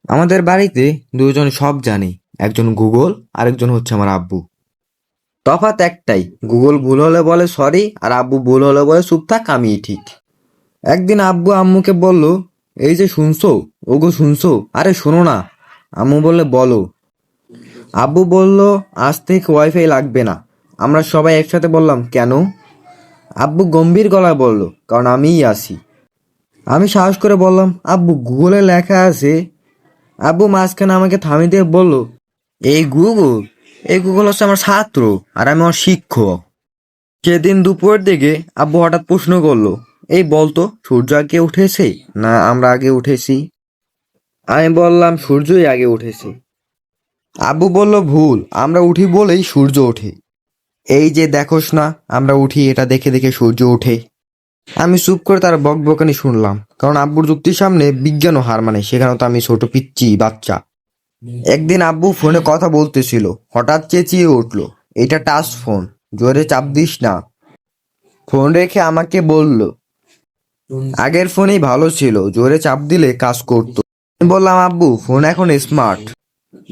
আমাদের বাড়িতে দুজন সব জানে, একজন গুগল আরেকজন হচ্ছে আমার আব্বু। তফাৎ একটাই, গুগল ভুল হলে বলে সরি আর আব্বু ভুল হলে বলে চুপ থাক আমিই ঠিক। একদিন আব্বু আম্মুকে বলল, এই যে শুনছো, ওগো শুনছো, আরে শোনো না। আম্মু বললে বলো। আব্বু বলল, আজ থেকে ওয়াইফাই লাগবে না। আমরা সবাই একসাথে বললাম কেন? আব্বু গম্ভীর গলায় বলল, কারণ আমিই আছি। আমি সাহস করে বললাম, আব্বু গুগলে লেখা আছে। আব্বু মাঝখানে আমাকে থামিয়ে দিয়ে বলল, এই গুগল এই গুগল হচ্ছে আমার ছাত্র আর আমি আমার শিক্ষক। সেদিন দুপুরের দিকে আব্বু হঠাৎ প্রশ্ন করলো, এই বলতো সূর্য আগে উঠেছে না আমরা আগে উঠেছি? আমি বললাম সূর্যই আগে উঠেছে। আব্বু বলল ভুল, আমরা উঠি বলেই সূর্য ওঠে। এই যে দেখোস না, আমরা উঠি এটা দেখে দেখে সূর্য ওঠে। আমি চুপ করে তার বকবকানি শুনলাম, কারণ আব্বুর যুক্তির সামনে বিজ্ঞানও হার মানে, সেখানে তো আমি ছোট পিচ্চি বাচ্চা। একদিন আব্বু ফোনে কথা বলতেছিল, হঠাৎ চেঁচিয়ে উঠলো, এটা টাচ ফোন, জোরে চাপ দিস না। ফোন রেখে আমাকে বলল, আগের ফোনই ভালো ছিল, জোরে চাপ দিলে কাজ করতো। আমি বললাম, আব্বু ফোন এখন স্মার্ট।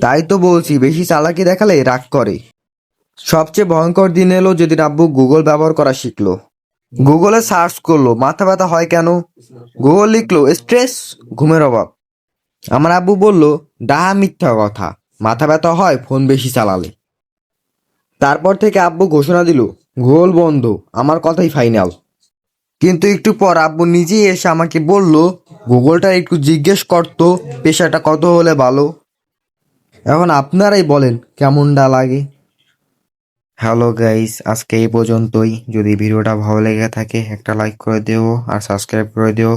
তাই তো বলছি, বেশি চালাকি দেখালে রাগ করে। সবচেয়ে ভয়ঙ্কর দিন এলো যেদিন আব্বু গুগল ব্যবহার করা শিখলো। গুগলে সার্চ করলো মাথা ব্যথা হয় কেন, গুগল লিখলো স্ট্রেস, ঘুমের অভাব। আমার আব্বু বলল, ডাহা মিথ্যা কথা, মাথা ব্যথা হয় ফোন বেশি চালালে। তারপর থেকে আব্বু ঘোষণা দিল, গুগল বন্ধ, আমার কথাই ফাইনাল। কিন্তু একটু পর আব্বু নিজেই এসে আমাকে বলল, গুগলটা একটু জিজ্ঞেস করতো পেশাটা কত হলে ভালো। এখন আপনারাই বলেন কেমনটা লাগে। হ্যালো গাইস, আজকে এই পর্যন্তই। যদি ভিডিওটা ভালো লেগে থাকে একটা লাইক করে দিও আর সাবস্ক্রাইব করে দিও।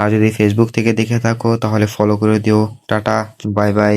আর যদি ফেসবুক থেকে দেখে থাকো তাহলে ফলো করে দিও। Tata, bye bye.